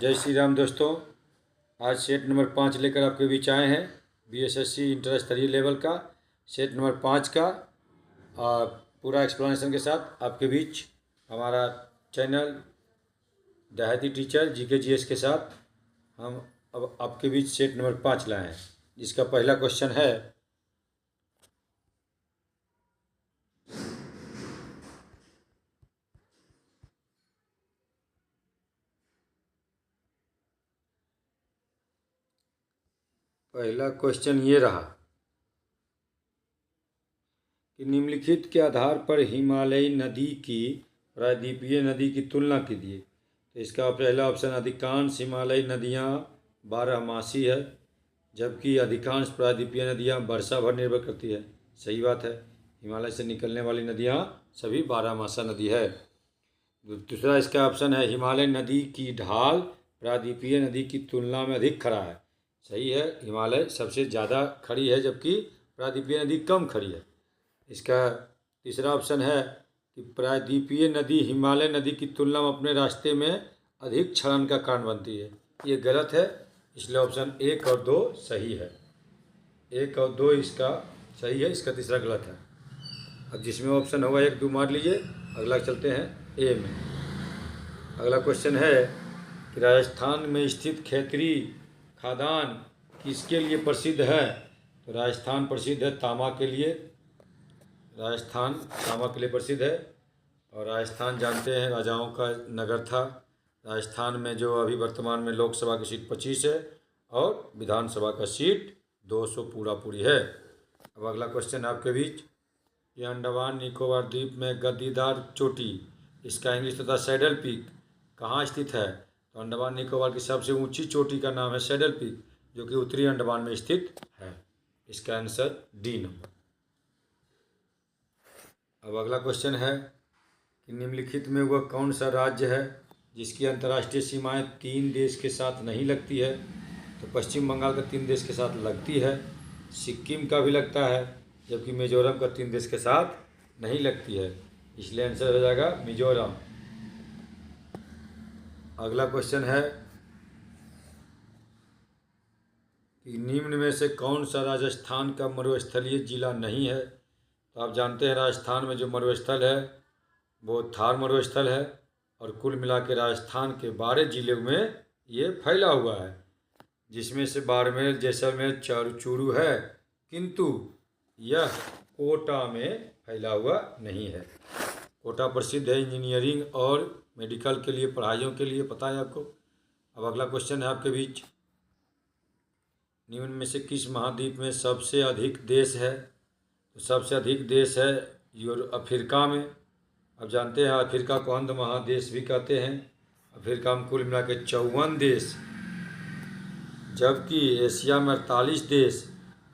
जय श्री राम दोस्तों। आज सेट नंबर 5 लेकर आपके बीच आए हैं। बीएसएससी इंटर स्तरीय लेवल का सेट नंबर 5 का पूरा एक्सप्लेनेशन के साथ आपके बीच हमारा चैनल देहाती टीचर जीके जीएस के साथ हम अब आपके बीच सेट नंबर 5 लाए हैं, जिसका पहला क्वेश्चन है ये रहा कि निम्नलिखित के आधार पर हिमालयी नदी की प्रायद्वीपीय नदी की तुलना कीजिए। तो इसका पहला ऑप्शन, अधिकांश हिमालयी नदियाँ बारहमासी है, जबकि अधिकांश प्रायद्वीपीय नदियाँ वर्षा भर निर्भर करती है। सही बात है, हिमालय से निकलने वाली नदियाँ सभी बारहमासा नदी है। दूसरा इसका ऑप्शन है, हिमालय नदी की ढाल प्रायद्वीपीय नदी की तुलना में अधिक खड़ा है। सही है, हिमालय सबसे ज़्यादा खड़ी है जबकि प्रायद्वीपीय नदी कम खड़ी है। इसका तीसरा ऑप्शन है कि प्रायद्वीपीय नदी हिमालय नदी की तुलना में अपने रास्ते में अधिक क्षरण का कारण बनती है। ये गलत है, इसलिए ऑप्शन 1 और 2 सही है। 1 और 2 इसका सही है, इसका तीसरा गलत है। अब जिसमें ऑप्शन होगा 1 2 मार लीजिए। अगला चलते हैं ए में। अगला क्वेश्चन है कि राजस्थान में स्थित खैतरी खादान किसके लिए प्रसिद्ध है। तो राजस्थान प्रसिद्ध है तांबा के लिए। राजस्थान तांबा के लिए प्रसिद्ध है, और राजस्थान जानते हैं राजाओं का नगर था। राजस्थान में जो अभी वर्तमान में लोकसभा की सीट 25 है और विधानसभा का सीट 200 पूरी है। अब अगला क्वेश्चन आपके बीच, ये अंडमान निकोबार द्वीप में गद्दीदार चोटी, इसका इंग्लिश तथा सैडल पीक कहाँ स्थित है। तो अंडमान निकोबार की सबसे ऊंची चोटी का नाम है सैडल पीक, जो कि उत्तरी अंडमान में स्थित है। इसका आंसर डी नंबर। अब अगला क्वेश्चन है कि निम्नलिखित में वह कौन सा राज्य है जिसकी अंतर्राष्ट्रीय सीमाएं 3 देश के साथ नहीं लगती है। तो पश्चिम बंगाल का 3 देश के साथ लगती है, सिक्किम का भी लगता है, जबकि मिजोरम का 3 देश के साथ नहीं लगती है। इसलिए आंसर हो जाएगा मिजोरम। अगला क्वेश्चन है कि निम्न में से कौन सा राजस्थान का मरुस्थलीय जिला नहीं है। तो आप जानते हैं राजस्थान में जो मरुस्थल है वो थार मरुस्थल है, और कुल मिला के राजस्थान के 12 जिलों में ये फैला हुआ है, जिसमें से बाड़मेर, जैसलमेर, चूरू है, किंतु यह कोटा में फैला हुआ नहीं है। कोटा प्रसिद्ध है इंजीनियरिंग और मेडिकल के लिए, पढ़ाइयों के लिए, पता है आपको। अब अगला क्वेश्चन है आपके बीच, निम्न में से किस महाद्वीप में सबसे अधिक देश है। तो सबसे अधिक देश है अफ्रीका में। अब जानते हैं अफ्रीका को अंध महादेश भी कहते हैं। अफ्रीका में कुल मिला के 54 देश, जबकि एशिया में 48 देश,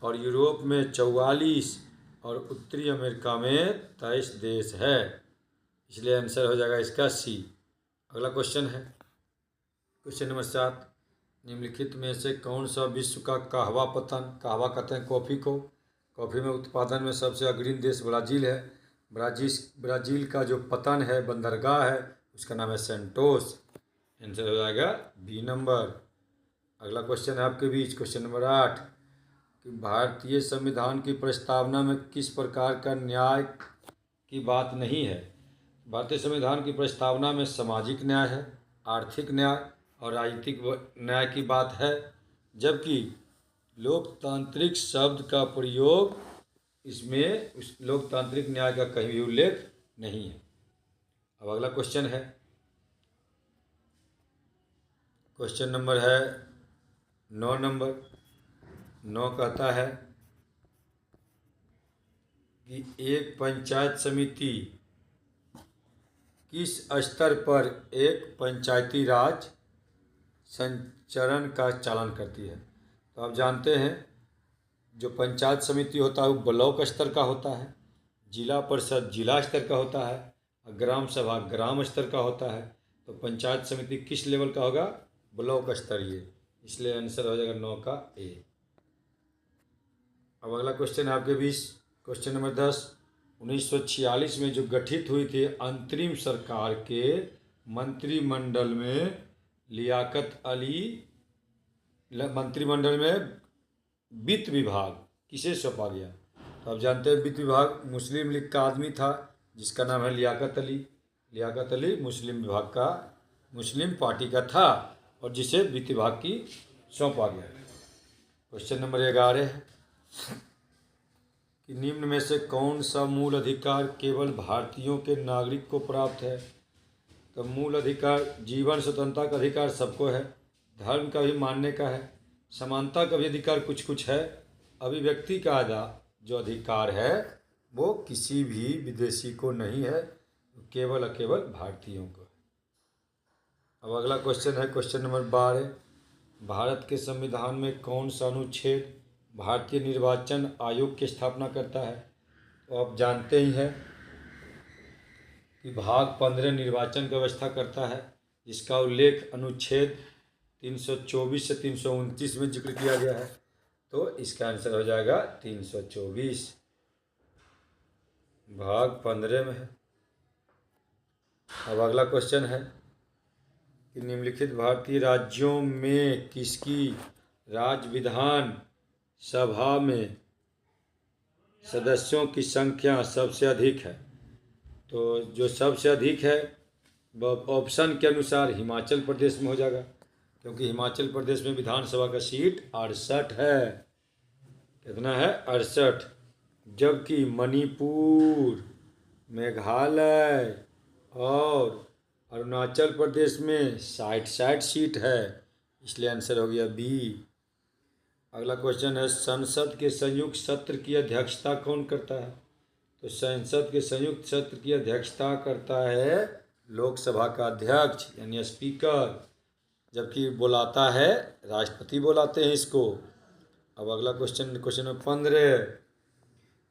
और यूरोप में 44, और उत्तरी अमेरिका में 23 देश है। इसलिए आंसर हो जाएगा इसका सी। अगला क्वेश्चन है क्वेश्चन नंबर 7, निम्नलिखित में से कौन सा विश्व का कहवा पतन, कहवा कहते हैं कॉफ़ी को, कॉफ़ी में उत्पादन में सबसे अग्रणी देश ब्राज़ील है। ब्राज़ील का जो पतन है, बंदरगाह है, उसका नाम है सेंटोस। आंसर हो जाएगा बी नंबर। अगला क्वेश्चन है आपके बीच क्वेश्चन नंबर 8 कि भारतीय संविधान की प्रस्तावना में किस प्रकार का न्याय की बात नहीं है। भारतीय संविधान की प्रस्तावना में सामाजिक न्याय है, आर्थिक न्याय और राजनीतिक न्याय की बात है, जबकि लोकतांत्रिक शब्द का प्रयोग इसमें उस लोकतांत्रिक न्याय का कहीं भी उल्लेख नहीं है। अब अगला क्वेश्चन है, क्वेश्चन नंबर है 9 नंबर। 9 कहता है कि एक पंचायत समिति किस स्तर पर एक पंचायती राज संचरण का चालन करती है। तो आप जानते हैं जो पंचायत समिति होता है वो ब्लॉक स्तर का होता है, जिला परिषद जिला स्तर का होता है, और ग्राम सभा ग्राम स्तर का होता है। तो पंचायत समिति किस लेवल का होगा, ब्लॉक स्तरीय। इसलिए आंसर हो जाएगा 9 का ए। अब अगला क्वेश्चन है आपके बीच क्वेश्चन नंबर 10, 1946 में जो गठित हुई थी अंतरिम सरकार के मंत्रिमंडल में लियाकत अली मंत्रिमंडल में वित्त विभाग किसे सौंपा गया? तो आप जानते हैं वित्त विभाग मुस्लिम लीग का आदमी था जिसका नाम है लियाकत अली। लियाकत अली मुस्लिम विभाग का, मुस्लिम पार्टी का था और जिसे वित्त विभाग की सौंपा गया। क्वेश्चन नंबर 11 है कि निम्न में से कौन सा मूल अधिकार केवल भारतीयों के नागरिक को प्राप्त है? तो मूल अधिकार जीवन स्वतंत्रता का अधिकार सबको है, धर्म का भी मानने का है, समानता का भी अधिकार कुछ कुछ है, अभिव्यक्ति का जो अधिकार है वो किसी भी विदेशी को नहीं है, केवल और केवल भारतीयों को। अब अगला क्वेश्चन है क्वेश्चन नंबर 12, भारत के संविधान में कौन सा अनुच्छेद भारतीय निर्वाचन आयोग की स्थापना करता है? तो आप जानते ही हैं कि भाग 15 निर्वाचन की व्यवस्था करता है, जिसका उल्लेख अनुच्छेद 324 से 329 में जिक्र किया गया है। तो इसका आंसर हो जाएगा 324, भाग 15 में है। अब अगला क्वेश्चन है कि निम्नलिखित भारतीय राज्यों में किसकी राज्य विधान सभा में सदस्यों की संख्या सबसे अधिक है? तो जो सबसे अधिक है वह ऑप्शन के अनुसार हिमाचल प्रदेश में हो जाएगा, क्योंकि हिमाचल प्रदेश में विधानसभा का सीट 68 है। कितना है? 68। जबकि मणिपुर, मेघालय और अरुणाचल प्रदेश में 60 सीट है, इसलिए आंसर हो गया बी। अगला क्वेश्चन है संसद के संयुक्त सत्र की अध्यक्षता कौन करता है? तो संसद के संयुक्त सत्र की अध्यक्षता करता है लोकसभा का अध्यक्ष यानी स्पीकर, जबकि बुलाता है राष्ट्रपति, बुलाते हैं इसको। अब अगला क्वेश्चन नंबर 15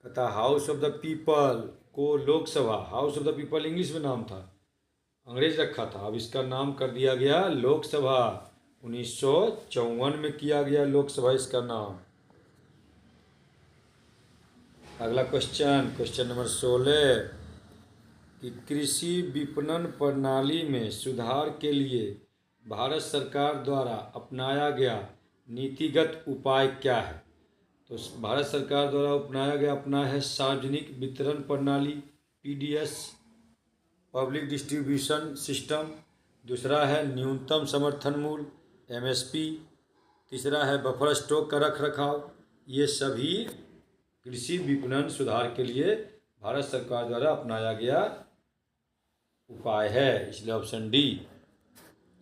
कहता हाउस ऑफ द पीपल को Lok Sabha, house of the people English में नाम था, अंग्रेज रखा था, अब इसका नाम कर दिया गया लोकसभा। 1954 में किया गया लोकसभा इसका नाम। अगला क्वेश्चन नंबर 16 कि कृषि विपणन प्रणाली में सुधार के लिए भारत सरकार द्वारा अपनाया गया नीतिगत उपाय क्या है? तो भारत सरकार द्वारा अपना है सार्वजनिक वितरण प्रणाली PDS, पब्लिक डिस्ट्रीब्यूशन सिस्टम। दूसरा है न्यूनतम समर्थन मूल्य MSP। तीसरा है बफर स्टॉक का रख रखाव। ये सभी कृषि विपणन सुधार के लिए भारत सरकार द्वारा अपनाया गया उपाय है, इसलिए ऑप्शन डी।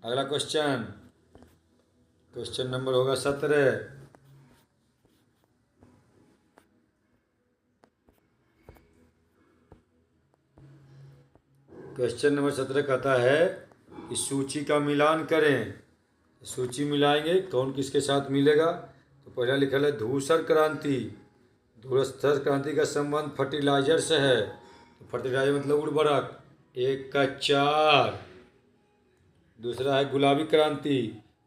अगला क्वेश्चन नंबर होगा 17। क्वेश्चन नंबर 17 कहता है कि सूची का मिलान करें। सूची मिलाएंगे, कौन किसके साथ मिलेगा? तो पहला लिखा है धूसर क्रांति। धूसर क्रांति का संबंध फर्टिलाइजर से है, तो फर्टिलाइजर मतलब उर्वरक, 1 का 4। दूसरा है गुलाबी क्रांति।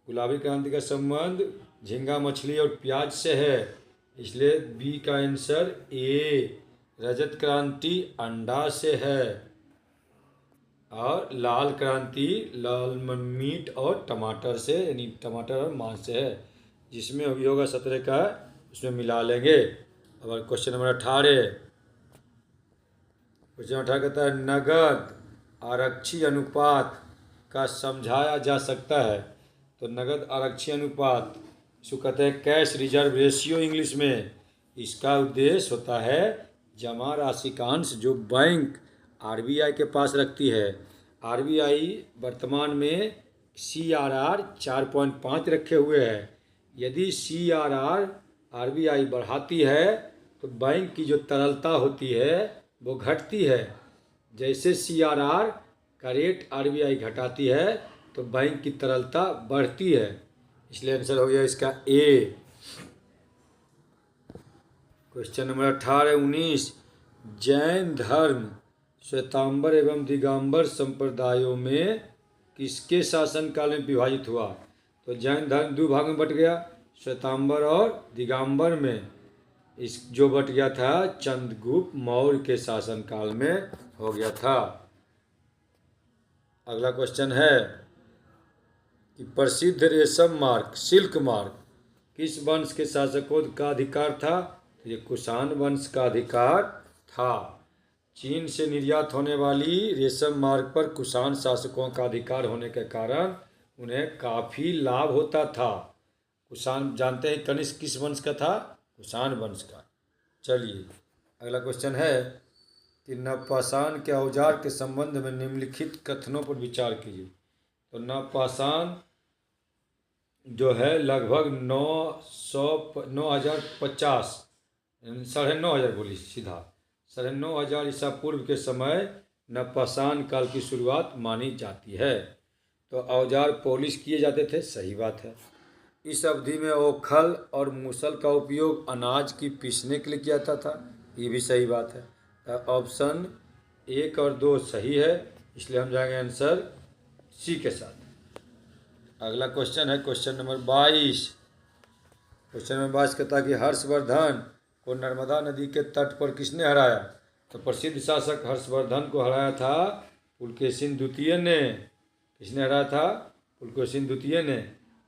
गुलाबी क्रांति का संबंध झींगा मछली और प्याज से है, इसलिए बी का आंसर ए। रजत क्रांति अंडा से है। और लाल क्रांति लाल मीट और टमाटर से, यानी टमाटर और मांस से है, जिसमें अभी होगा 17 का, उसमें मिला लेंगे। अब क्वेश्चन नंबर 18। क्वेश्चन 18 कहता है नगद आरक्षी अनुपात का समझाया जा सकता है। तो नगद आरक्षी अनुपात, इसको कहते हैं कैश रिजर्व रेशियो इंग्लिश में। इसका उद्देश्य होता है जमा राशि का अंश जो बैंक RBI के पास रखती है। RBI वर्तमान में CRR 4.5 रखे हुए है। यदि CRR RBI बढ़ाती है तो बैंक की जो तरलता होती है वो घटती है। जैसे CRR का रेट RBI घटाती है तो बैंक की तरलता बढ़ती है, इसलिए आंसर हो गया इसका ए। क्वेश्चन नंबर 18 19 जैन धर्म श्वेतांबर एवं दिगंबर संप्रदायों में किसके शासनकाल में विभाजित हुआ? तो जैन धर्म 2 भाग में बट गया, श्वेतांबर और दिगंबर में। इस जो बट गया था चंद्रगुप्त मौर्य के शासनकाल में हो गया था। अगला क्वेश्चन है कि कि प्रसिद्ध रेशम मार्ग सिल्क मार्ग किस वंश के शासकों का अधिकार था? तो ये कुषाण वंश का अधिकार था। चीन से निर्यात होने वाली रेशम मार्ग पर कुषाण शासकों का अधिकार होने के कारण उन्हें काफ़ी लाभ होता था। कुषाण जानते हैं कनिष्क किस वंश का था? कुषाण वंश का। चलिए अगला क्वेश्चन है कि नवपाषाण के औजार के संबंध में निम्नलिखित कथनों पर विचार कीजिए। तो नवपाषाण जो है लगभग 9,050 9,500 बोली सीधा 9,500 ईसा पूर्व के समय नवपाषाण काल की शुरुआत मानी जाती है। तो औजार पॉलिश किए जाते थे, सही बात है। इस अवधि में ओखल और मूसल का उपयोग अनाज की पीसने के लिए किया जाता था, ये भी सही बात है। तो ऑप्शन 1 और 2 सही है, इसलिए हम जाएंगे आंसर सी के साथ। अगला क्वेश्चन है क्वेश्चन नंबर 22। क्वेश्चन नंबर 22 कहता है कि हर्षवर्धन को नर्मदा नदी के तट पर किसने हराया? तो प्रसिद्ध शासक हर्षवर्धन को हराया था पुलकेशिन द्वितीय ने। किसने हराया था? पुलकेशिन द्वितीय ने।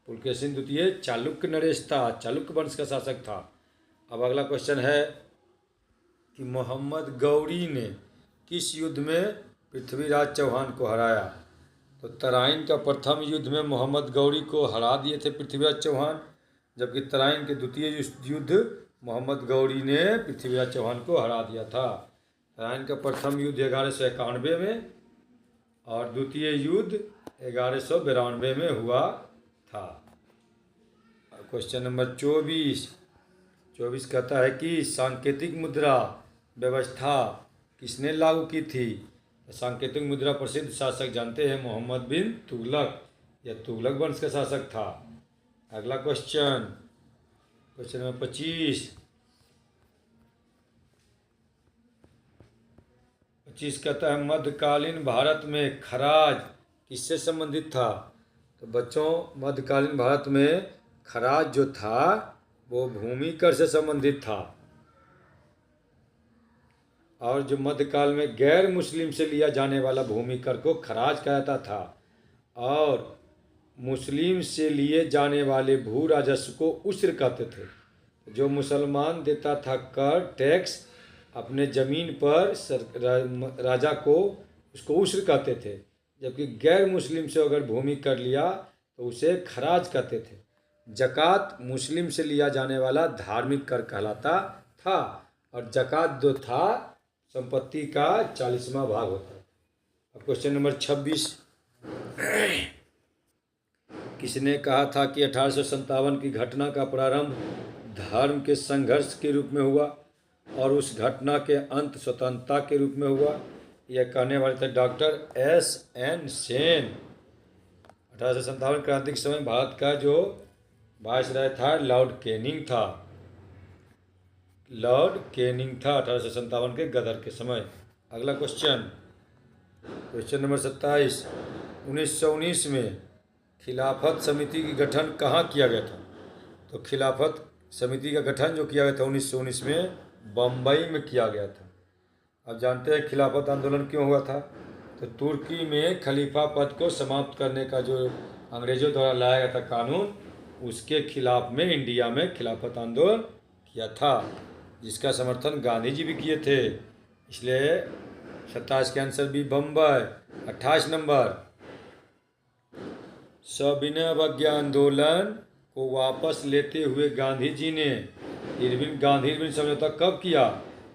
पुलकेशिन द्वितीय चालुक्य नरेश था, चालुक्य वंश का शासक था। अब अगला क्वेश्चन है कि मोहम्मद गौरी ने किस युद्ध में पृथ्वीराज चौहान को हराया? तो तराइन का प्रथम युद्ध में मोहम्मद गौरी को हरा दिए थे पृथ्वीराज चौहान, जबकि तराइन के द्वितीय युद्ध मोहम्मद गौरी ने पृथ्वीराज चौहान को हरा दिया था। तराइन का प्रथम युद्ध 1191 में और द्वितीय युद्ध 1192 में हुआ था। क्वेश्चन नंबर 24 कहता है कि सांकेतिक मुद्रा व्यवस्था किसने लागू की थी? सांकेतिक मुद्रा प्रसिद्ध शासक जानते हैं मोहम्मद बिन तुगलक, यह तुगलक वंश का शासक था। अगला क्वेश्चन नंबर 25 कहता है मध्यकालीन भारत में खराज किससे संबंधित था? तो बच्चों मध्यकालीन भारत में खराज जो था वो भूमि कर से संबंधित था, और जो मध्यकाल में गैर मुस्लिम से लिया जाने वाला भूमि कर को खराज कहा जाता था, और मुस्लिम से लिए जाने वाले भू राजस्व को उस्र कहते थे। जो मुसलमान देता था कर टैक्स अपने ज़मीन पर राजा को, उसको उस्र कहते थे, जबकि गैर मुस्लिम से अगर भूमि कर लिया तो उसे खराज कहते थे। जकात मुस्लिम से लिया जाने वाला धार्मिक कर कहलाता था, और जकात जो था संपत्ति का 40वां भाग होता है। अब क्वेश्चन नंबर 26 किसने कहा था कि 1857 की घटना का प्रारंभ धर्म के संघर्ष के रूप में हुआ और उस घटना के अंत स्वतंत्रता के रूप में हुआ? यह कहने वाले थे डॉक्टर S.N. सेन। 1857 क्रांति के समय भारत का जो वायसराय था लॉर्ड कैनिंग था। लॉर्ड कैनिंग था 1857 के गदर के समय। अगला क्वेश्चन नंबर 27 1919 में खिलाफत समिति की गठन कहाँ किया गया था? तो खिलाफत समिति का गठन जो किया गया था 1919 में बम्बई में किया गया था। अब जानते हैं खिलाफत आंदोलन क्यों हुआ था? तो तुर्की में खलीफा पद को समाप्त करने का जो अंग्रेजों द्वारा लाया गया था कानून, उसके खिलाफ में इंडिया में खिलाफत आंदोलन किया था, जिसका समर्थन गांधी जी भी किए थे। इसलिए 27 के आंसर भी बम्बई। 28 नंबर सविनय अवज्ञा आंदोलन को वापस लेते हुए गांधी जी ने गांधी इरविन समझौता कब किया?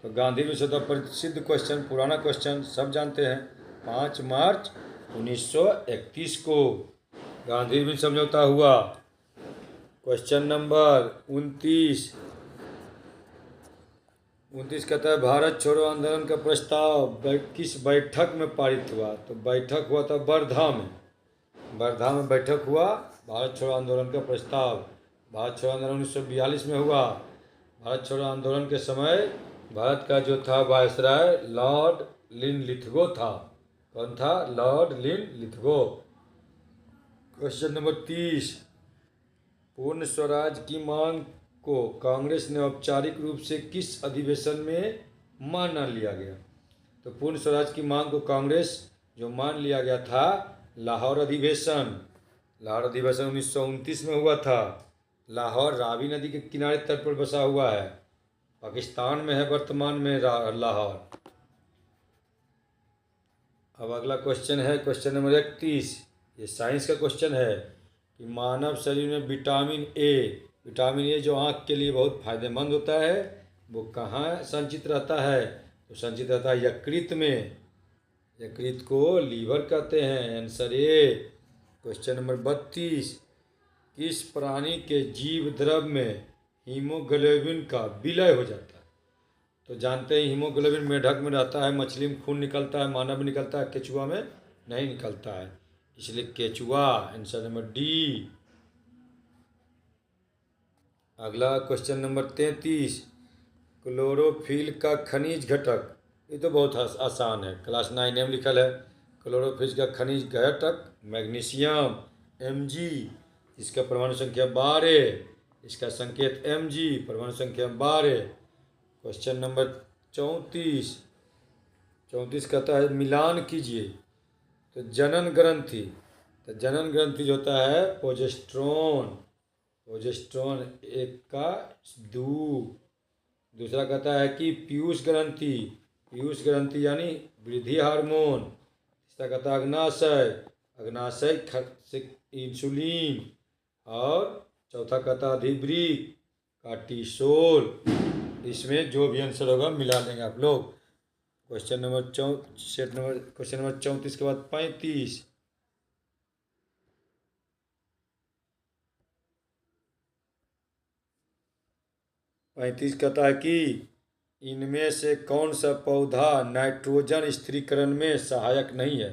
तो गांधी इरविन समझौता प्रसिद्ध क्वेश्चन, पुराना क्वेश्चन सब जानते हैं, 5 मार्च 1931 को गांधी इरविन समझौता हुआ। क्वेश्चन नंबर 29 कहता है भारत छोड़ो आंदोलन का प्रस्ताव किस बैठक में पारित हुआ? तो बैठक हुआ था वर्धा में। वर्धा में बैठक हुआ भारत छोड़ो आंदोलन का प्रस्ताव। भारत छोड़ो आंदोलन 1942 में हुआ। भारत छोड़ो आंदोलन के समय भारत का जो था वायसराय लॉर्ड लिनलिथगो था। कौन था? Lord Linlithgow. क्वेश्चन नंबर 30 पूर्ण स्वराज की मांग को कांग्रेस ने औपचारिक रूप से किस अधिवेशन में मान लिया गया? तो पूर्ण स्वराज की मांग को कांग्रेस जो मान लिया गया था लाहौर अधिवेशन। लाहौर अधिवेशन 1929 में हुआ था। लाहौर रावी नदी के किनारे तट पर बसा हुआ है, पाकिस्तान में है वर्तमान में लाहौर। अब अगला क्वेश्चन है क्वेश्चन नंबर 31। ये साइंस का क्वेश्चन है कि मानव शरीर में विटामिन ए जो आँख के लिए बहुत फायदेमंद होता है, वो कहाँ संचित रहता है? तो संचित रहता है यकृत में। यकृत को लीवर कहते हैं। Answer A. Question number 32। किस प्राणी के जीव द्रव में हीमोग्लोबिन का विलय हो जाता है? तो जानते हैं हीमोग्लोबिन मेढक में रहता है, मछली में खून निकलता है, मानव में निकलता है, केचुआ में नहीं निकलता है, इसलिए केचुआ। Answer number D. अगला क्वेश्चन नंबर 33। क्लोरोफिल का खनिज घटक, ये तो बहुत आसान है, क्लास 9 में लिखल है। क्लोरोफिल का खनिज घटक मैग्नीशियम, Mg, इसका परमाणु संख्या 12, इसका संकेत Mg, परमाणु संख्या 12। Question number 34। कहता है मिलान कीजिए। तो जनन ग्रंथि जो होता है प्रोजेस्टेरोन एक का दूसरा कहता है कि पीयूष ग्रंथि यानी वृद्धि हार्मोन। तीसरा कहता है अग्नाशय इंसुलिन। और चौथा कहता है अधिवृक्क कार्टिसोल। इसमें जो भी आंसर होगा मिला देंगे आप लोग। क्वेश्चन नंबर 34 के बाद 35। कहता है कि इनमें से कौन सा पौधा नाइट्रोजन स्थिरीकरण में सहायक नहीं है?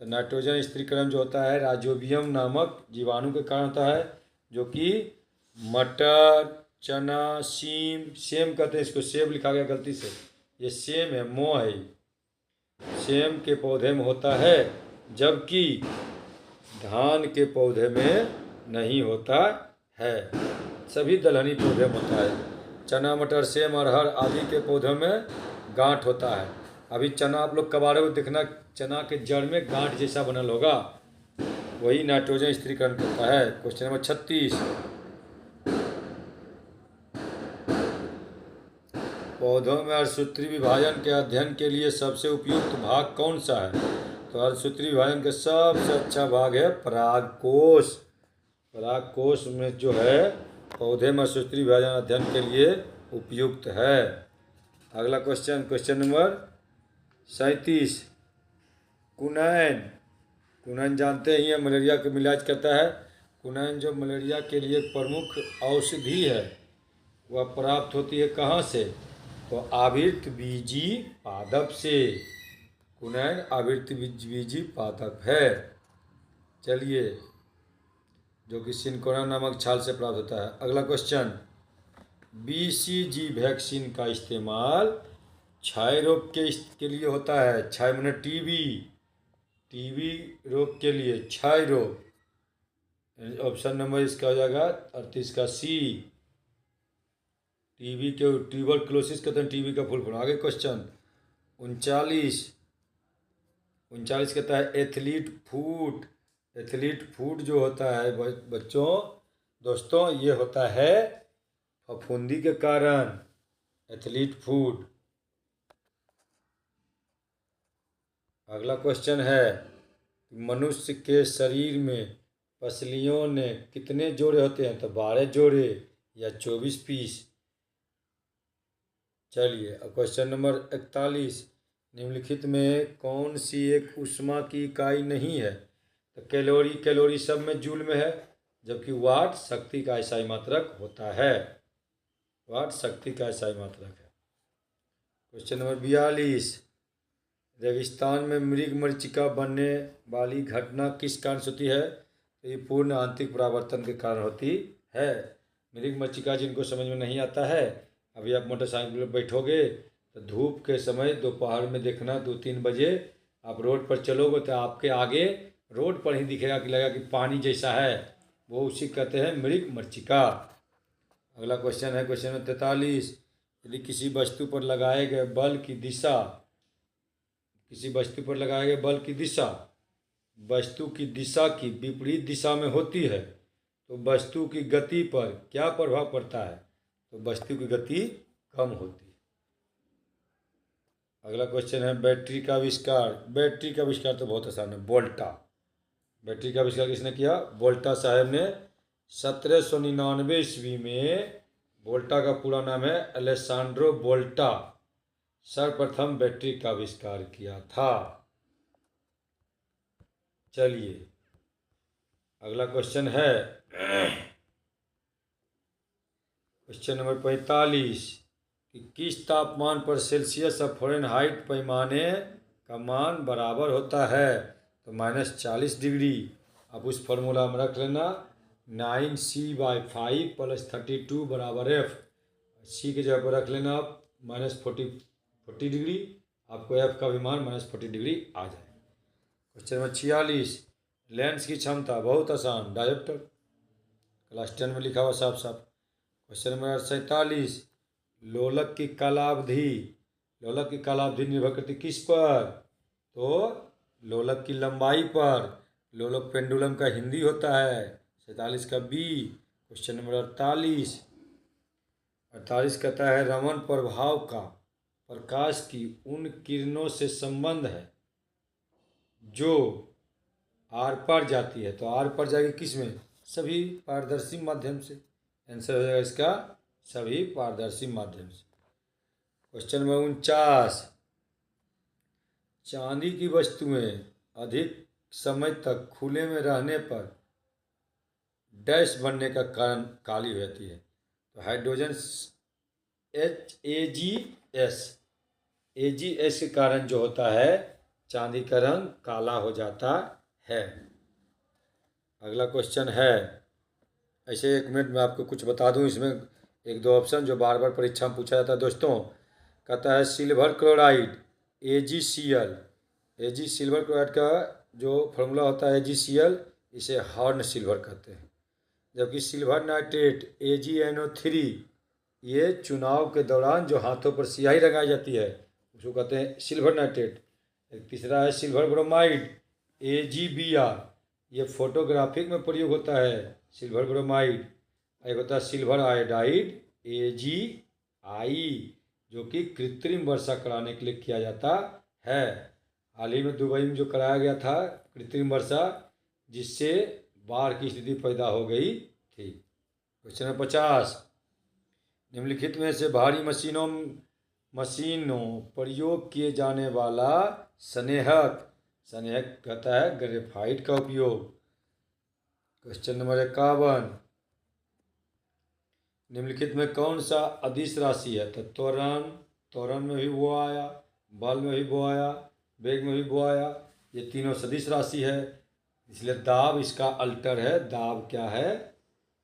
तो नाइट्रोजन स्थिरीकरण जो होता है राइजोबियम नामक जीवाणु के कारण होता है, जो कि मटर, चना, सेम कहते हैं इसको, सेब लिखा गया गलती से, ये सेम है, मो है, सेम के पौधे में होता है, जबकि धान के पौधे में नहीं होता है। सभी दलहनी पौधे में होता है। चना, मटर, सेम, अरहर आदि के पौधों में गांठ होता है। अभी चना आप लोग कबाड़े को देखना, चना के जड़ में गांठ जैसा बनल होगा, वही नाइट्रोजन स्थिरीकरण करता है। Question number 36। पौधों में अर्धसूत्री विभाजन के अध्ययन के लिए सबसे उपयुक्त भाग कौन सा है? तो अर्धसूत्री विभाजन का सबसे अच्छा भाग है परागकोश। परागकोश में जो है पौधे में अर्धसूत्री विभाजन अध्ययन के लिए उपयुक्त है। अगला क्वेश्चन नंबर 37। कुनैन जानते ही है, मलेरिया का इलाज करता है। कुनैन जो मलेरिया के लिए प्रमुख औषधि है, वह प्राप्त होती है कहाँ से? तो आवृतबीजी पादप से। कुनैन आवृतबीजी पादप है। चलिए, जो कि सिनकोना नामक छाल से प्राप्त होता है। अगला क्वेश्चन। BCG वैक्सीन का इस्तेमाल क्षय रोग के लिए होता है। क्षय माने टीबी रोग के लिए, क्षय रोग। ऑप्शन नंबर इसका हो जाएगा 38 का सी। टीबी के ट्यूबरक्लोसिस कहते हैं टीबी का फुल फॉर्म। आगे क्वेश्चन 39 कहता है एथलीट फूड जो होता है बच्चों दोस्तों, ये होता है फफूंदी के कारण, एथलीट फूड। अगला क्वेश्चन है मनुष्य के शरीर में पसलियों ने कितने जोड़े होते हैं? तो 12 जोड़े या 24 पीस। चलिए, क्वेश्चन नंबर 41। निम्नलिखित में कौन सी एक ऊष्मा की इकाई नहीं है? तो कैलोरी सब में जूल में है, जबकि वाट शक्ति का एसआई मात्रक होता है। वाट शक्ति का एसआई मात्रक है। Question number 42। रेगिस्तान में मृग मरीचिका बनने वाली घटना किस कारण से होती है? तो ये पूर्ण आंतरिक परावर्तन के कारण होती है। मृग मरीचिका जिनको समझ में नहीं आता है, अभी आप मोटरसाइकिल पर बैठोगे तो धूप के समय दोपहर में देखना 2-3 बजे आप रोड पर चलोगे तो आपके आगे रोड पर ही दिखेगा कि लगेगा कि पानी जैसा है, वो उसी कहते हैं मृग मरीचिका। अगला क्वेश्चन है क्वेश्चन नंबर 43। यदि किसी वस्तु पर लगाए गए बल की दिशा वस्तु की दिशा की विपरीत दिशा में होती है तो वस्तु की गति पर क्या प्रभाव पड़ता है? तो वस्तु की गति कम होती है। अगला क्वेश्चन है बैटरी का आविष्कार। बैटरी का आविष्कार तो बहुत आसान है, वोल्टा। बैटरी का आविष्कार किसने किया? वोल्टा साहब ने 1799 ईस्वी में। वोल्टा का पूरा नाम है अलेसांड्रो वोल्टा। सर्वप्रथम बैटरी का आविष्कार किया था। चलिए अगला क्वेश्चन है क्वेश्चन नंबर 45 कि किस तापमान पर सेल्सियस और फ़ारेनहाइट पैमाने का मान बराबर होता है? तो -40 डिग्री। आप उस फॉर्मूला में रख लेना 9c/5 + 32 = F। C की जगह पर रख लेना आप -40 डिग्री। आपको F का भी मान -40 डिग्री आ जाए। क्वेश्चन नंबर 46 लेंस की क्षमता। बहुत आसान, डायोप्टर, क्लास 10 में लिखा हुआ साफ साफ। क्वेश्चन नंबर 47 लोलक की कालावधि। लोलक की कालावधि निर्भर करती किस पर? तो लोलक की लंबाई पर। लोलक पेंडुलम का हिंदी होता है। 47 का बी। क्वेश्चन नंबर 48 कहता है रमन प्रभाव का प्रकाश की उन किरणों से संबंध है जो आर पार जाती है। तो आर पार जाएगी किस में? सभी पारदर्शी माध्यम से। आंसर हो जाएगा इसका सभी पारदर्शी माध्यम से। क्वेश्चन नंबर 49 चांदी की वस्तुएं अधिक समय तक खुले में रहने पर डैश बनने का कारण काली हो जाती है। तो हाइड्रोजन AgS के कारण जो होता है चांदी का रंग काला हो जाता है। अगला क्वेश्चन है, ऐसे 1 मिनट में आपको कुछ बता दूं, इसमें 1-2 ऑप्शन जो बार बार परीक्षा में पूछा जाता है दोस्तों। कहता है silver chloride AgCl। Silver chloride का जो फॉर्मूला होता है AgCl, इसे हॉर्न सिल्वर कहते हैं। जबकि सिल्वर नाइट्रेट AgNO3 ये चुनाव के दौरान जो हाथों पर स्याही लगाई जाती है उसको कहते हैं सिल्वर नाइट्रेट। एक तीसरा है सिल्वर ब्रोमाइड AgBr, ये फोटोग्राफिक में प्रयोग होता है सिल्वर ब्रोमाइड। एक होता है सिल्वर आयोडाइड AgI, जो कि कृत्रिम वर्षा कराने के लिए किया जाता है। हाल ही में दुबई में जो कराया गया था कृत्रिम वर्षा, जिससे बाढ़ की स्थिति पैदा हो गई थी। क्वेश्चन नंबर 50 निम्नलिखित में से भारी मशीनों प्रयोग किए जाने वाला स्नेहक कहता है ग्रेफाइट का उपयोग। क्वेश्चन नंबर 51 निम्नलिखित में कौन सा अदिश राशि है? तो त्वरण में भी वो आया, बल में भी वो आया, वेग में भी वो आया। ये तीनों सदिश राशि है, इसलिए दाब इसका अल्टर है। दाब क्या है?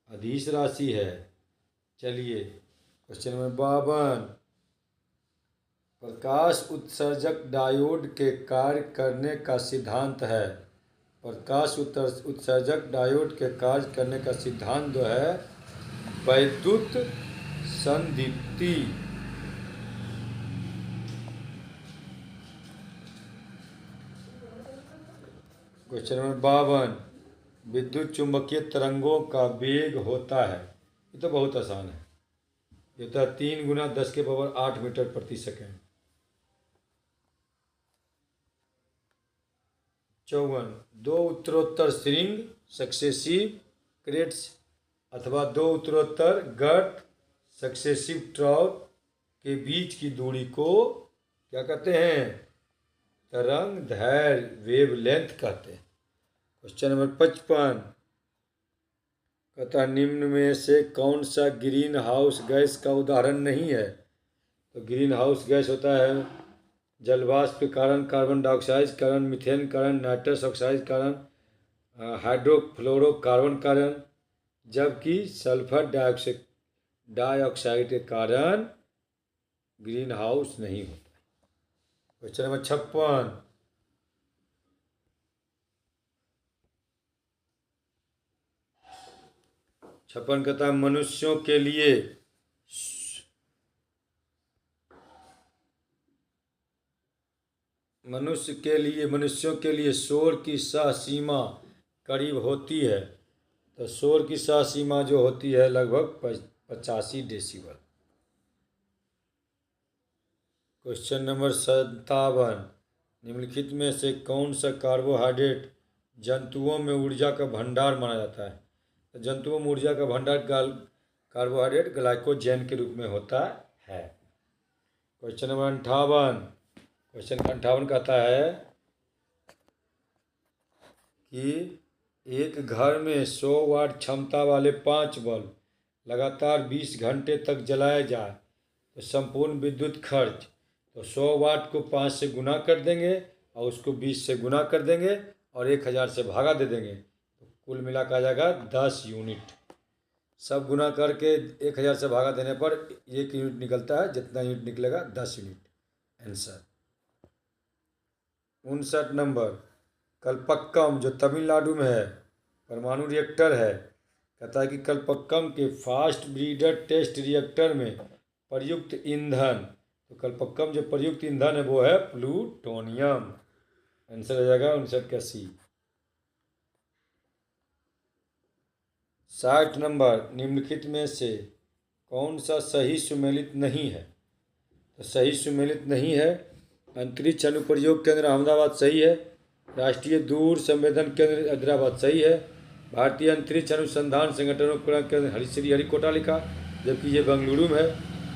अदिश राशि है। चलिए क्वेश्चन नंबर 52 प्रकाश उत्सर्जक डायोड के कार्य करने का सिद्धांत है। प्रकाश उत्सर्जक डायोड के कार्य करने का सिद्धांत जो है वैद्युत संदीप्ति। क्वेश्चन नंबर 52 विद्युत चुंबकीय तरंगों का वेग होता है। ये तो बहुत आसान है, ये होता है 3 × 10⁸ मीटर प्रति सेकेंड। 54 दो उत्तरोत्तर श्रृंग सक्सेसिव क्रेट्स अथवा दो उत्तरोत्तर गर्त सक्सेसिव ट्रॉप के बीच की दूरी को क्या कहते हैं? तरंग दैर्घ्य वेवलेंथ कहते हैं। क्वेश्चन नंबर 55 कहता निम्न में से कौन सा ग्रीन हाउस गैस का उदाहरण नहीं है? तो ग्रीन हाउस गैस होता है जलवाष्प के कारण, कार्बन डाइऑक्साइड कारण, मीथेन कारण, नाइट्रस ऑक्साइड कारण, हाइड्रोफ्लोरोकार्बन कारण, जबकि सल्फर डाइऑक्साइड के कारण ग्रीन हाउस नहीं होता। क्वेश्चन नंबर 56 कहता है मनुष्यों के लिए शोर की सह सीमा करीब होती है। तो शोर की सह सीमा जो होती है लगभग 85 डेसिबल। क्वेश्चन नंबर 57, निम्नलिखित में से कौन सा कार्बोहाइड्रेट जंतुओं में ऊर्जा का भंडार माना जाता है? तो जंतुओं में ऊर्जा का भंडार कार्बोहाइड्रेट ग्लाइकोजन के रूप में होता है। क्वेश्चन नंबर 58, क्वेश्चन 58 कहता है कि एक घर में 100 वाट क्षमता वाले 5 बल्ब लगातार 20 घंटे तक जलाए जाए तो संपूर्ण विद्युत खर्च, तो 100 वाट को 5 से गुना कर देंगे और उसको 20 से गुना कर देंगे और 1000 से भागा दे देंगे, तो कुल मिला कर आ जाएगा 10 यूनिट। सब गुना करके 1000 से भागा देने पर 1 यूनिट निकलता है, जितना यूनिट निकलेगा 10 यूनिट आंसर। 59 नंबर, कलपक्कम जो तमिलनाडु में है परमाणु रिएक्टर है, कहता है कि कलपक्कम के फास्ट ब्रीडर टेस्ट रिएक्टर में प्रयुक्त ईंधन, तो कलपक्कम जो प्रयुक्त ईंधन है वो है प्लूटोनियम। आंसर आ जाएगा 59 का सी। 60 नंबर, निम्नलिखित में से कौन सा सही सुमेलित नहीं है? तो सही सुमेलित नहीं है, अंतरिक्ष अनुप्रयोग केंद्र अहमदाबाद सही है, राष्ट्रीय दूर संवेदन केंद्र हैदराबाद सही है, भारतीय अंतरिक्ष अनुसंधान संगठन उपकरण केंद्र श्रीहरिकोटा लिखा, जबकि ये बेंगलुरु में है,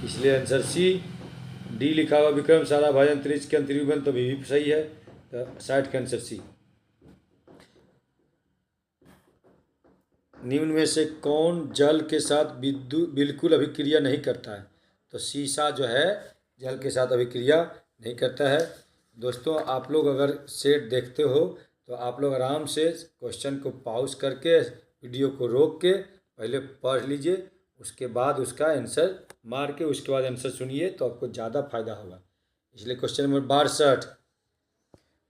इसलिए आंसर सी। डी लिखा हुआ विक्रम साराभाई अंतरिक्ष के अंतरिक्ष तो भी सही है, तो 60 का आंसर सी। निम्न में से कौन जल के साथ बिल्कुल अभिक्रिया नहीं करता है? तो शीशा जो है जल के साथ अभिक्रिया नहीं करता है। दोस्तों आप लोग अगर सेट देखते हो तो आप लोग आराम से क्वेश्चन को पॉज करके वीडियो को रोक के पहले पढ़ लीजिए, उसके बाद उसका आंसर मार के उसके बाद आंसर सुनिए तो आपको ज़्यादा फायदा होगा। इसलिए क्वेश्चन नंबर 62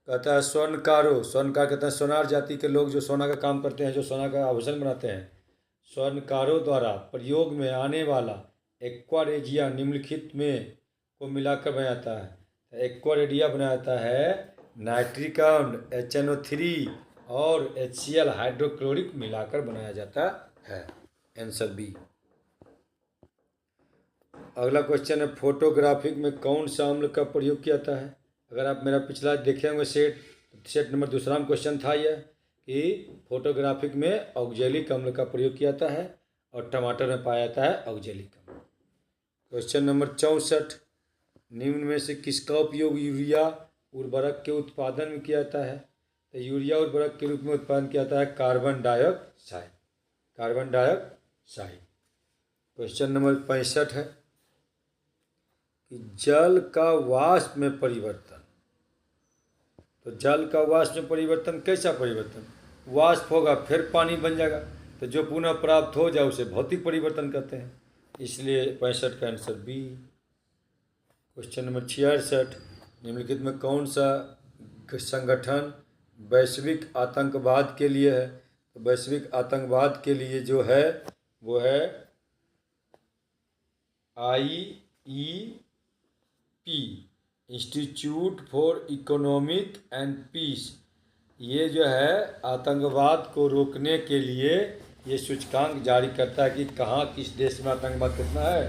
कहता है स्वर्णकारों, स्वर्णकार कहते हैं सोनार जाति के लोग जो सोना का काम करते हैं, जो सोना का आभूषण बनाते हैं। स्वर्णकारों द्वारा प्रयोग में आने वाला एक्वा रेजिया निम्नलिखित में को मिलाकर बनाया जाता है। एक्वा रेडिया बनाया जाता है नाइट्रिक अम्ल HNO3 और HCl हाइड्रोक्लोरिक मिलाकर बनाया जाता है। Answer B. अगला क्वेश्चन है फोटोग्राफिक में कौन सा अम्ल का प्रयोग किया जाता है? अगर आप मेरा पिछला देखे होंगे सेट नंबर 2 में क्वेश्चन था यह कि फोटोग्राफिक में ऑक्जेलिक अम्ल का प्रयोग किया जाता है और टमाटर में पाया जाता है ऑक्जेलिक अम्ल। क्वेश्चन नंबर 64, निम्न में से किसका उपयोग यूरिया उर्वरक के उत्पादन में किया जाता है? तो यूरिया उर्वरक के रूप में उत्पादन किया जाता है carbon dioxide, carbon dioxide. Question number 65 है कि जल का वाष्प में परिवर्तन, तो जल का वाष्प में परिवर्तन कैसा परिवर्तन? वाष्प होगा फिर पानी बन जाएगा, तो जो पुनः प्राप्त हो जाए उसे भौतिक परिवर्तन कहते हैं, इसलिए 65 का आंसर बी। क्वेश्चन नंबर 66, निम्नलिखित में कौन सा संगठन वैश्विक आतंकवाद के लिए है? तो वैश्विक आतंकवाद के लिए जो है वो है IEP, institute for economic and peace. ये जो है आतंकवाद को रोकने के लिए ये सूचकांक जारी करता है कि कहाँ किस देश में आतंकवाद कितना है।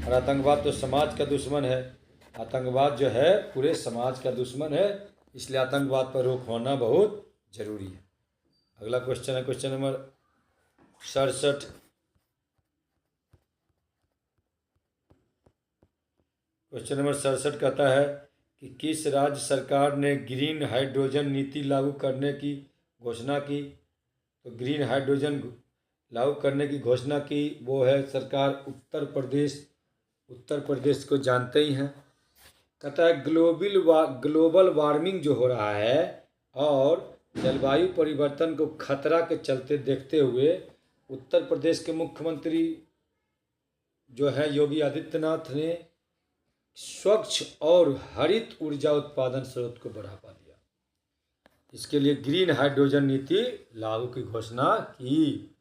और आतंकवाद तो समाज का दुश्मन है, आतंकवाद जो है पूरे समाज का दुश्मन है, इसलिए आतंकवाद पर रोक होना बहुत जरूरी है। अगला क्वेश्चन है क्वेश्चन नंबर 67, क्वेश्चन नंबर 67 कहता है कि किस राज्य सरकार ने ग्रीन हाइड्रोजन नीति लागू करने की घोषणा की? तो ग्रीन हाइड्रोजन लागू करने की घोषणा की वो है सरकार उत्तर प्रदेश। उत्तर प्रदेश को जानते ही हैं। कहता है ग्लोबल वार्मिंग जो हो रहा है और जलवायु परिवर्तन को खतरा के चलते देखते हुए उत्तर प्रदेश के मुख्यमंत्री जो है योगी आदित्यनाथ ने स्वच्छ और हरित ऊर्जा उत्पादन स्रोत को बढ़ावा दिया। इसके लिए ग्रीन हाइड्रोजन नीति लागू की घोषणा की।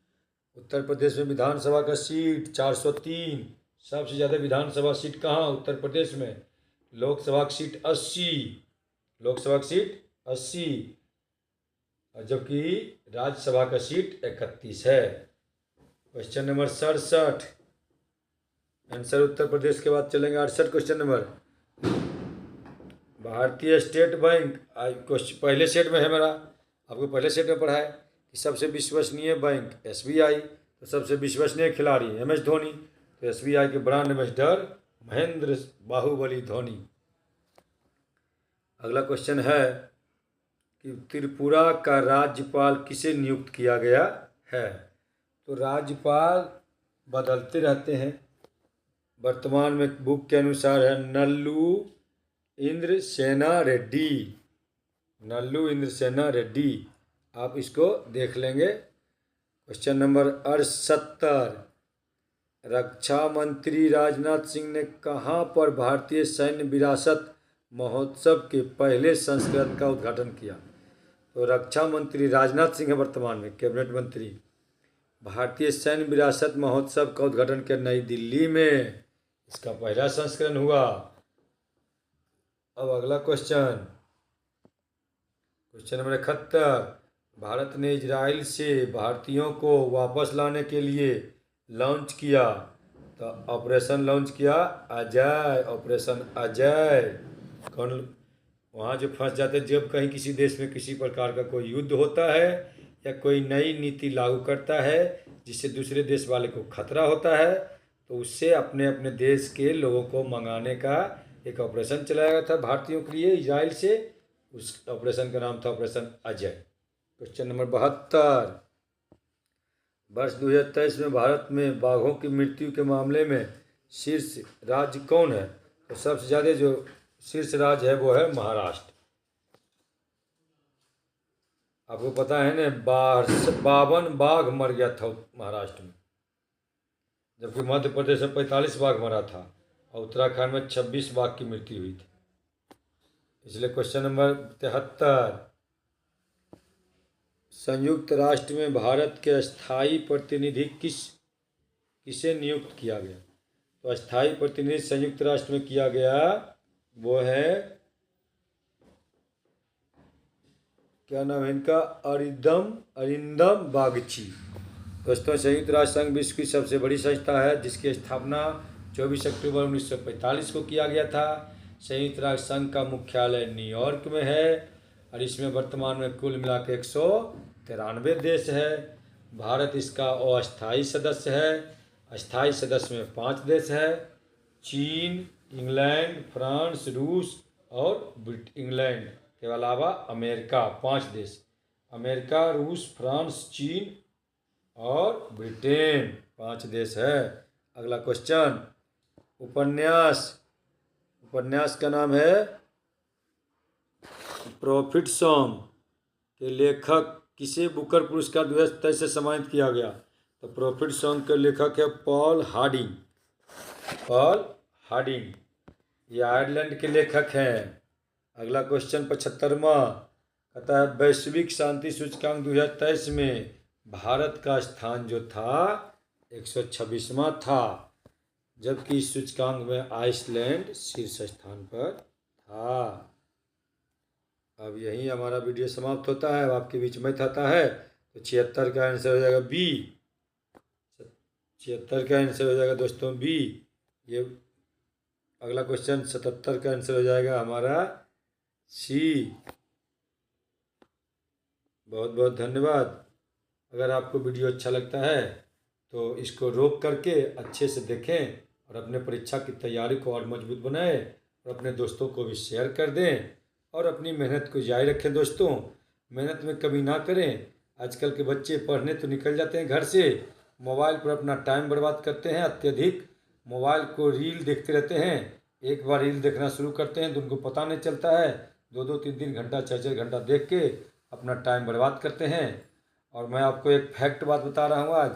उत्तर प्रदेश में विधानसभा का सीट 403, सबसे ज़्यादा विधानसभा सीट कहाँ? उत्तर प्रदेश में। लोकसभा की सीट 80, लोकसभा की सीट 80, और जबकि राज्यसभा का सीट 31 है। Question number 67, answer Uttar Pradesh के बाद चलेंगे 68 क्वेश्चन नंबर। भारतीय स्टेट बैंक, क्वेश्चन पहले सेट में है मेरा, आपको पहले सेट में पढ़ा है कि सबसे विश्वसनीय बैंक SBI, तो सबसे विश्वसनीय खिलाड़ी MS धोनी, तो SBI के ब्रांड एम्बेसडर महेंद्र बाहुबली धोनी। अगला क्वेश्चन है कि त्रिपुरा का राज्यपाल किसे नियुक्त किया गया है। तो राज्यपाल बदलते रहते हैं, वर्तमान में बुक के अनुसार है नल्लू इंद्र सेना रेड्डी, नल्लू इंद्र सेना रेड्डी, आप इसको देख लेंगे। क्वेश्चन नंबर 68, रक्षा मंत्री राजनाथ सिंह ने कहाँ पर भारतीय सैन्य विरासत महोत्सव के पहले संस्करण का उद्घाटन किया। तो रक्षा मंत्री राजनाथ सिंह है वर्तमान में कैबिनेट मंत्री, भारतीय सैन्य विरासत महोत्सव का उद्घाटन किया नई दिल्ली में, इसका पहला संस्करण हुआ। अब अगला क्वेश्चन, क्वेश्चन नंबर 71, भारत ने इजराइल से भारतीयों को वापस लाने के लिए लॉन्च किया, तो ऑपरेशन लॉन्च किया अजय, ऑपरेशन अजय। कौन वहाँ जो फंस जाते, जब कहीं किसी देश में किसी प्रकार का कोई युद्ध होता है या कोई नई नीति लागू करता है जिससे दूसरे देश वाले को खतरा होता है, तो उससे अपने अपने देश के लोगों को मंगाने का एक ऑपरेशन चलाया गया था भारतीयों के लिए इजराइल से, उस ऑपरेशन का नाम था ऑपरेशन अजय। क्वेश्चन नंबर 72, वर्ष 2023 में भारत में बाघों की मृत्यु के मामले में शीर्ष राज्य कौन है। तो सबसे ज़्यादा जो शीर्ष राज्य है वो है महाराष्ट्र। आपको पता है ना, 52 बाघ मर गया था महाराष्ट्र में, जबकि मध्य प्रदेश में 45 बाघ मरा था और उत्तराखंड में 26 बाघ की मृत्यु हुई थी। इसलिए क्वेश्चन नंबर 73, संयुक्त राष्ट्र में भारत के स्थायी प्रतिनिधि किसे नियुक्त किया गया। तो स्थायी प्रतिनिधि संयुक्त राष्ट्र में किया गया वो है, क्या नाम है इनका, अरिंदम बागची। दोस्तों, संयुक्त राष्ट्र संघ विश्व की सबसे बड़ी संस्था है जिसकी स्थापना 24 अक्टूबर 1945 को किया गया था। संयुक्त राष्ट्र संघ का मुख्यालय न्यूयॉर्क में है और इसमें वर्तमान में कुल मिलाकर 193 देश है। भारत इसका अस्थायी सदस्य है। स्थायी सदस्य में 5 देश है, चीन, इंग्लैंड, फ्रांस, रूस और इंग्लैंड के अलावा अमेरिका, 5 देश, अमेरिका, रूस, फ्रांस, चीन और ब्रिटेन, 5 देश है। अगला क्वेश्चन, उपन्यास का नाम है प्रॉफिट सॉन्ग के लेखक किसे बुकर पुरस्कार 2023 से सम्मानित किया गया। तो प्रॉफिट सॉन्ग के लेखक है पॉल हार्डिंग, ये आयरलैंड के लेखक हैं। अगला क्वेश्चन 75वां कहता है वैश्विक शांति सूचकांक 2023 में भारत का स्थान जो था 126वां था, जबकि इस सूचकांक में आइसलैंड शीर्ष स्थान पर था। अब यही हमारा वीडियो समाप्त होता है। अब आपके बीच में आता है तो 76 का आंसर हो जाएगा बी, 76 का आंसर हो जाएगा दोस्तों बी। ये अगला क्वेश्चन 77 का आंसर हो जाएगा हमारा सी। बहुत बहुत धन्यवाद। अगर आपको वीडियो अच्छा लगता है तो इसको रोक करके अच्छे से देखें और अपने परीक्षा की तैयारी को और मजबूत बनाएं और अपने दोस्तों को भी शेयर कर दें और अपनी मेहनत को जारी रखें। दोस्तों, मेहनत में कमी ना करें। आजकल के बच्चे पढ़ने तो निकल जाते हैं घर से, मोबाइल पर अपना टाइम बर्बाद करते हैं, अत्यधिक मोबाइल को रील देखते रहते हैं। एक बार रील देखना शुरू करते हैं तो उनको पता नहीं चलता है, 2-2, 3-3 घंटा, 6-6 घंटा देख के अपना टाइम बर्बाद करते हैं। और मैं आपको एक फैक्ट बात बता रहा हूँ आज,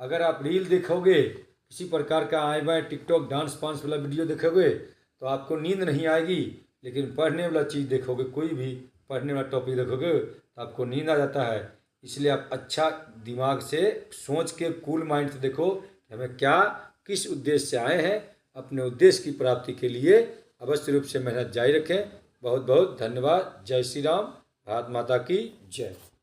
अगर आप रील देखोगे, किसी प्रकार का आए बाएँ टिकटॉक डांस पांस वाला वीडियो देखोगे तो आपको नींद नहीं आएगी, लेकिन पढ़ने वाला चीज़ देखोगे, कोई भी पढ़ने वाला टॉपिक देखोगे तो आपको नींद आ जाता है। इसलिए आप अच्छा दिमाग से सोच के कूल माइंड से देखो कि हमें क्या किस उद्देश्य से आए हैं। अपने उद्देश्य की प्राप्ति के लिए अवश्य रूप से मेहनत जारी रखें। बहुत बहुत धन्यवाद। जय श्री राम। भारत माता की जय।